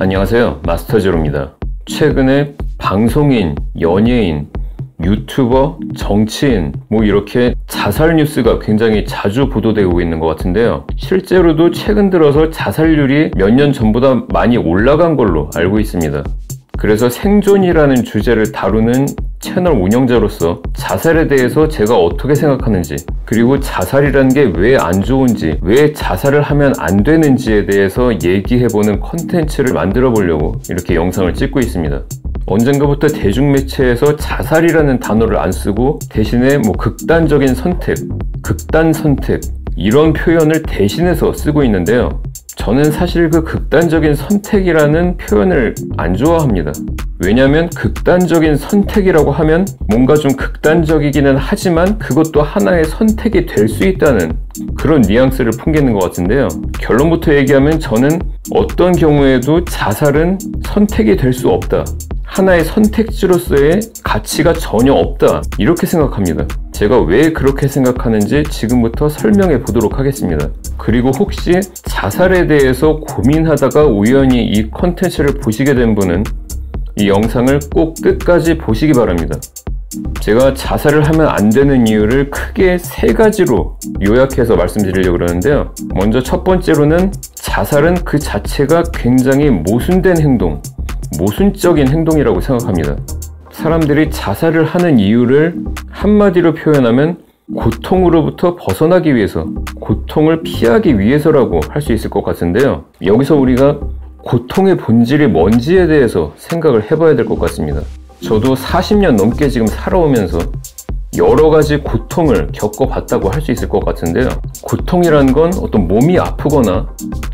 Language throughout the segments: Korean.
안녕하세요, 마스터제로입니다. 최근에 방송인, 연예인, 유튜버, 정치인 이렇게 자살 뉴스가 굉장히 자주 보도되고 있는 것 같은데요. 실제로도 최근 들어서 자살률이 몇 년 전보다 많이 올라간 걸로 알고 있습니다. 그래서 생존이라는 주제를 다루는 채널 운영자로서 자살에 대해서 제가 어떻게 생각하는지, 그리고 자살이라는 게 왜 안 좋은지, 왜 자살을 하면 안 되는지에 대해서 얘기해보는 컨텐츠를 만들어 보려고 이렇게 영상을 찍고 있습니다. 언젠가부터 대중매체에서 자살이라는 단어를 안 쓰고 대신에 극단적인 선택, 극단 선택 이런 표현을 대신해서 쓰고 있는데요. 저는 사실 그 극단적인 선택이라는 표현을 안 좋아합니다. 왜냐하면 극단적인 선택이라고 하면 뭔가 좀 극단적이기는 하지만 그것도 하나의 선택이 될 수 있다는 그런 뉘앙스를 풍기는 것 같은데요. 결론부터 얘기하면 저는 어떤 경우에도 자살은 선택이 될 수 없다, 하나의 선택지로서의 가치가 전혀 없다, 이렇게 생각합니다. 제가 왜 그렇게 생각하는지 지금부터 설명해 보도록 하겠습니다. 그리고 혹시 자살에 대해서 고민하다가 우연히 이 컨텐츠를 보시게 된 분은 이 영상을 꼭 끝까지 보시기 바랍니다. 제가 자살을 하면 안 되는 이유를 크게 3가지로 요약해서 말씀드리려고 그러는데요. 먼저 첫 번째로는 자살은 그 자체가 굉장히 모순된 행동, 모순적인 행동이라고 생각합니다. 사람들이 자살을 하는 이유를 한마디로 표현하면 고통으로부터 벗어나기 위해서, 고통을 피하기 위해서라고 할 수 있을 것 같은데요. 여기서 우리가 고통의 본질이 뭔지에 대해서 생각을 해봐야 될 것 같습니다. 저도 40년 넘게 지금 살아오면서 여러 가지 고통을 겪어봤다고 할 수 있을 것 같은데요. 고통이라는 건 어떤 몸이 아프거나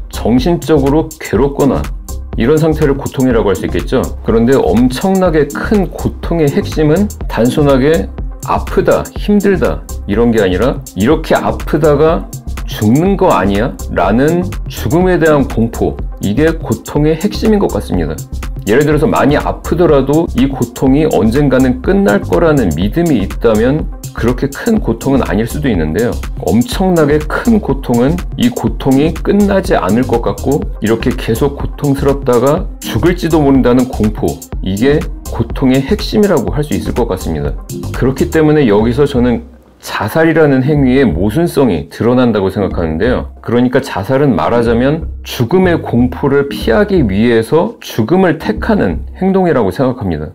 정신적으로 괴롭거나 이런 상태를 고통이라고 할 수 있겠죠. 그런데 엄청나게 큰 고통의 핵심은 단순하게 아프다, 힘들다 이런 게 아니라 이렇게 아프다가 죽는 거 아니야? 라는 죽음에 대한 공포, 이게 고통의 핵심인 것 같습니다. 예를 들어서 많이 아프더라도 이 고통이 언젠가는 끝날 거라는 믿음이 있다면 그렇게 큰 고통은 아닐 수도 있는데요. 엄청나게 큰 고통은 이 고통이 끝나지 않을 것 같고 이렇게 계속 고통스럽다가 죽을지도 모른다는 공포, 이게 고통의 핵심이라고 할 수 있을 것 같습니다. 그렇기 때문에 여기서 저는 자살이라는 행위의 모순성이 드러난다고 생각하는데요. 그러니까 자살은 말하자면 죽음의 공포를 피하기 위해서 죽음을 택하는 행동이라고 생각합니다.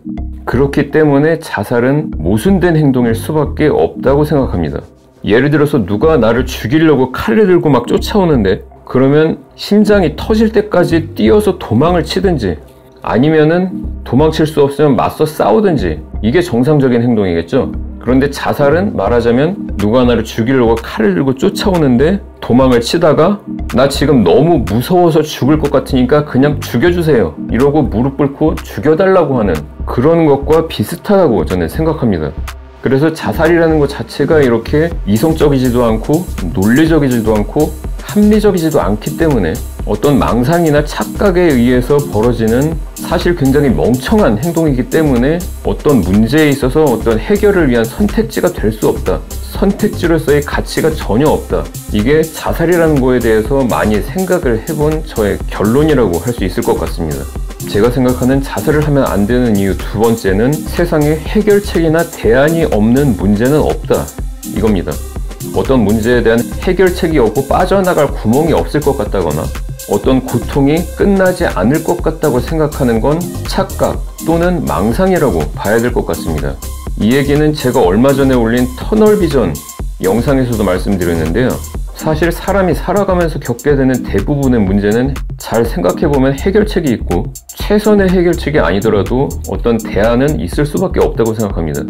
그렇기 때문에 자살은 모순된 행동일 수밖에 없다고 생각합니다. 예를 들어서 누가 나를 죽이려고 칼을 들고 막 쫓아오는데 그러면 심장이 터질 때까지 뛰어서 도망을 치든지 아니면은 도망칠 수 없으면 맞서 싸우든지, 이게 정상적인 행동이겠죠. 그런데 자살은 말하자면 누가 나를 죽이려고 칼을 들고 쫓아오는데 도망을 치다가 나 지금 너무 무서워서 죽을 것 같으니까 그냥 죽여주세요 이러고 무릎 꿇고 죽여달라고 하는 그런 것과 비슷하다고 저는 생각합니다. 그래서 자살이라는 것 자체가 이렇게 이성적이지도 않고 논리적이지도 않고 합리적이지도 않기 때문에 어떤 망상이나 착각에 의해서 벌어지는 사실 굉장히 멍청한 행동이기 때문에 어떤 문제에 있어서 어떤 해결을 위한 선택지가 될 수 없다, 선택지로서의 가치가 전혀 없다, 이게 자살이라는 거에 대해서 많이 생각을 해본 저의 결론이라고 할 수 있을 것 같습니다. 제가 생각하는 자살을 하면 안 되는 이유 두 번째는 세상에 해결책이나 대안이 없는 문제는 없다, 이겁니다. 어떤 문제에 대한 해결책이 없고 빠져나갈 구멍이 없을 것 같다거나 어떤 고통이 끝나지 않을 것 같다고 생각하는 건 착각 또는 망상이라고 봐야 될 것 같습니다. 이 얘기는 제가 얼마 전에 올린 터널비전 영상에서도 말씀드렸는데요. 사실 사람이 살아가면서 겪게 되는 대부분의 문제는 잘 생각해보면 해결책이 있고 최선의 해결책이 아니더라도 어떤 대안은 있을 수밖에 없다고 생각합니다.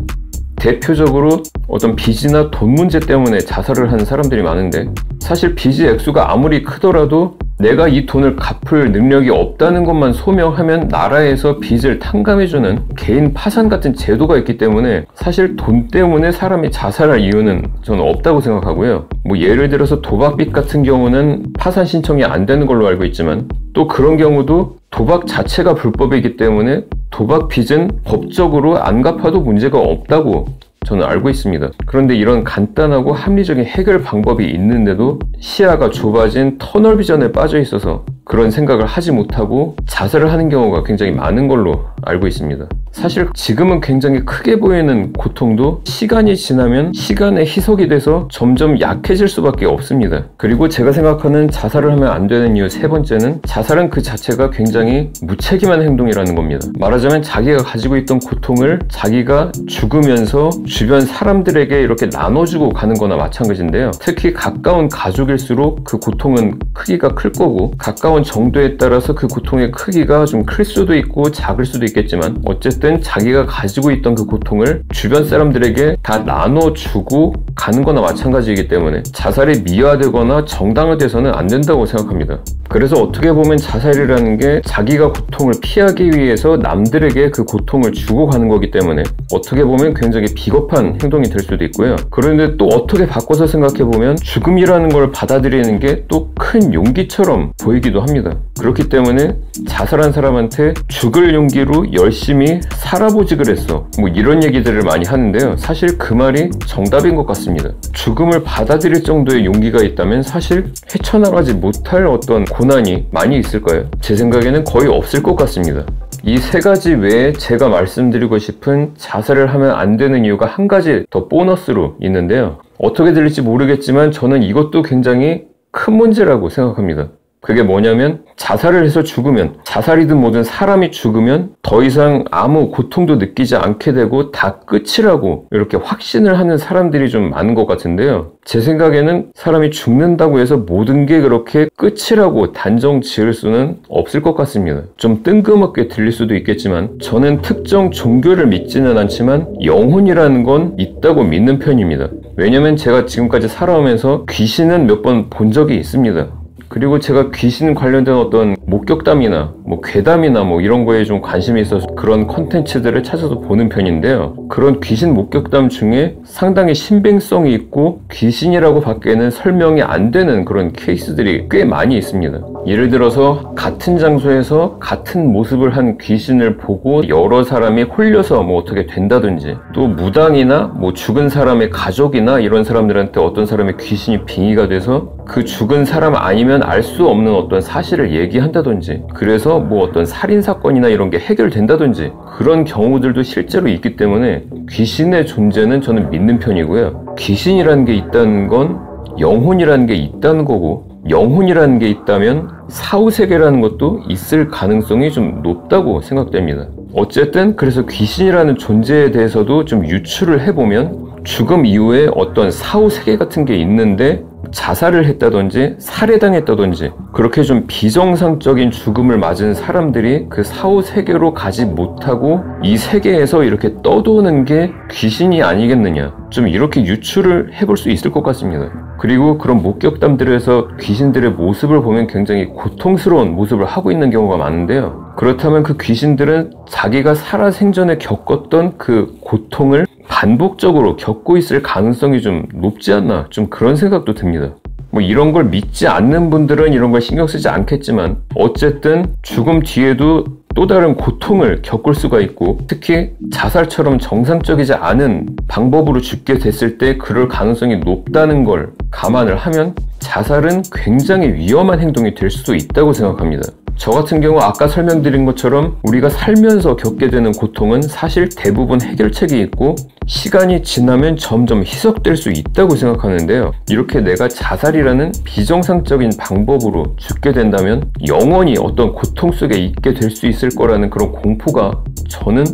대표적으로 어떤 빚이나 돈 문제 때문에 자살을 하는 사람들이 많은데 사실 빚의 액수가 아무리 크더라도 내가 이 돈을 갚을 능력이 없다는 것만 소명하면 나라에서 빚을 탕감해주는 개인 파산 같은 제도가 있기 때문에 사실 돈 때문에 사람이 자살할 이유는 저는 없다고 생각하고요. 예를 들어서 도박빚 같은 경우는 파산 신청이 안 되는 걸로 알고 있지만 또 그런 경우도 도박 자체가 불법이기 때문에 도박 빚은 법적으로 안 갚아도 문제가 없다고 저는 알고 있습니다. 그런데 이런 간단하고 합리적인 해결 방법이 있는데도 시야가 좁아진 터널비전에 빠져 있어서 그런 생각을 하지 못하고 자살을 하는 경우가 굉장히 많은 걸로 알고 있습니다. 사실 지금은 굉장히 크게 보이는 고통도 시간이 지나면 시간의 희석이 돼서 점점 약해질 수밖에 없습니다. 그리고 제가 생각하는 자살을 하면 안 되는 이유 세 번째는, 자살은 그 자체가 굉장히 무책임한 행동이라는 겁니다. 말하자면 자기가 가지고 있던 고통을 자기가 죽으면서 주변 사람들에게 이렇게 나눠주고 가는 거나 마찬가지인데요. 특히 가까운 가족일수록 그 고통은 크기가 클 거고, 가까운 정도에 따라서 그 고통의 크기가 좀 클 수도 있고 작을 수도 있겠지만, 어쨌든 자기가 가지고 있던 그 고통을 주변 사람들에게 다 나눠주고 가는 거나 마찬가지이기 때문에 자살이 미화되거나 정당화돼서는 안 된다고 생각합니다. 그래서 어떻게 보면 자살이라는 게 자기가 고통을 피하기 위해서 남들에게 그 고통을 주고 가는 거기 때문에 어떻게 보면 굉장히 비겁한 행동이 될 수도 있고요. 그런데 또 어떻게 바꿔서 생각해 보면 죽음이라는 걸 받아들이는 게 또 큰 용기처럼 보이기도 합니다. 그렇기 때문에 자살한 사람한테 죽을 용기로 열심히 살아보지 그랬어, 뭐 이런 얘기들을 많이 하는데요. 사실 그 말이 정답인 것 같습니다. 죽음을 받아들일 정도의 용기가 있다면 사실 헤쳐나가지 못할 어떤 고난이 많이 있을 거예요. 제 생각에는 거의 없을 것 같습니다. 이 세 가지 외에 제가 말씀드리고 싶은 자살을 하면 안 되는 이유가 한 가지 더 보너스로 있는데요. 어떻게 들릴지 모르겠지만 저는 이것도 굉장히 큰 문제라고 생각합니다. 그게 뭐냐면, 자살을 해서 죽으면, 자살이든 뭐든 사람이 죽으면 더 이상 아무 고통도 느끼지 않게 되고 다 끝이라고 이렇게 확신을 하는 사람들이 좀 많은 것 같은데요. 제 생각에는 사람이 죽는다고 해서 모든 게 그렇게 끝이라고 단정 지을 수는 없을 것 같습니다. 좀 뜬금없게 들릴 수도 있겠지만 저는 특정 종교를 믿지는 않지만 영혼이라는 건 있다고 믿는 편입니다. 왜냐면 제가 지금까지 살아오면서 귀신은 몇 번 본 적이 있습니다. 그리고 제가 귀신 관련된 어떤 목격담이나 뭐 괴담이나 뭐 이런 거에 좀 관심이 있어서 그런 콘텐츠들을 찾아서 보는 편인데요. 그런 귀신 목격담 중에 상당히 신빙성이 있고 귀신이라고 밖에는 설명이 안 되는 그런 케이스들이 꽤 많이 있습니다. 예를 들어서 같은 장소에서 같은 모습을 한 귀신을 보고 여러 사람이 홀려서 뭐 어떻게 된다든지, 또 무당이나 뭐 죽은 사람의 가족이나 이런 사람들한테 어떤 사람의 귀신이 빙의가 돼서 그 죽은 사람 아니면 알 수 없는 어떤 사실을 얘기한다든지, 그래서 뭐 어떤 살인사건이나 이런 게 해결된다든지, 그런 경우들도 실제로 있기 때문에 귀신의 존재는 저는 믿는 편이고요. 귀신이라는 게 있다는 건 영혼이라는 게 있다는 거고, 영혼이라는 게 있다면 사후세계라는 것도 있을 가능성이 좀 높다고 생각됩니다. 어쨌든 그래서 귀신이라는 존재에 대해서도 좀 유추를 해보면 죽음 이후에 어떤 사후세계 같은 게 있는데 자살을 했다든지 살해당했다든지 그렇게 좀 비정상적인 죽음을 맞은 사람들이 그 사후세계로 가지 못하고 이 세계에서 이렇게 떠도는 게 귀신이 아니겠느냐, 좀 이렇게 유추를 해볼 수 있을 것 같습니다. 그리고 그런 목격담들에서 귀신들의 모습을 보면 굉장히 고통스러운 모습을 하고 있는 경우가 많은데요. 그렇다면 그 귀신들은 자기가 살아생전에 겪었던 그 고통을 반복적으로 겪고 있을 가능성이 좀 높지 않나, 좀 그런 생각도 듭니다. 뭐 이런 걸 믿지 않는 분들은 이런 걸 신경 쓰지 않겠지만 어쨌든 죽음 뒤에도 또 다른 고통을 겪을 수가 있고, 특히 자살처럼 정상적이지 않은 방법으로 죽게 됐을 때 그럴 가능성이 높다는 걸 감안을 하면 자살은 굉장히 위험한 행동이 될 수도 있다고 생각합니다. 저 같은 경우 아까 설명드린 것처럼 우리가 살면서 겪게 되는 고통은 사실 대부분 해결책이 있고 시간이 지나면 점점 희석될 수 있다고 생각하는데요. 이렇게 내가 자살이라는 비정상적인 방법으로 죽게 된다면 영원히 어떤 고통 속에 있게 될 수 있을 거라는 그런 공포가 저는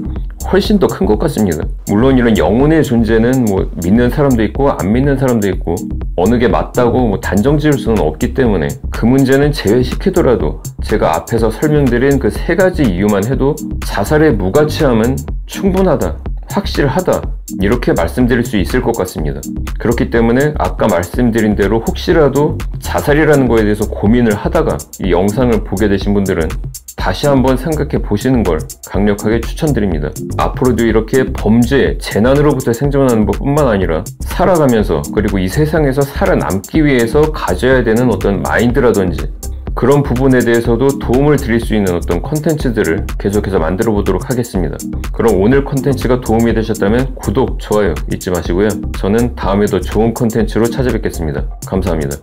훨씬 더 큰 것 같습니다. 물론 이런 영혼의 존재는 뭐 믿는 사람도 있고 안 믿는 사람도 있고 어느 게 맞다고 뭐 단정 지을 수는 없기 때문에 그 문제는 제외시키더라도 제가 앞에서 설명드린 그 세 가지 이유만 해도 자살의 무가치함은 충분하다, 확실하다, 이렇게 말씀드릴 수 있을 것 같습니다. 그렇기 때문에 아까 말씀드린 대로 혹시라도 자살이라는 거에 대해서 고민을 하다가 이 영상을 보게 되신 분들은 다시 한번 생각해 보시는 걸 강력하게 추천드립니다. 앞으로도 이렇게 범죄, 재난으로부터 생존하는 것뿐만 아니라 살아가면서 그리고 이 세상에서 살아남기 위해서 가져야 되는 어떤 마인드라든지 그런 부분에 대해서도 도움을 드릴 수 있는 어떤 콘텐츠들을 계속해서 만들어 보도록 하겠습니다. 그럼 오늘 콘텐츠가 도움이 되셨다면 구독, 좋아요 잊지 마시고요. 저는 다음에 더 좋은 콘텐츠로 찾아뵙겠습니다. 감사합니다.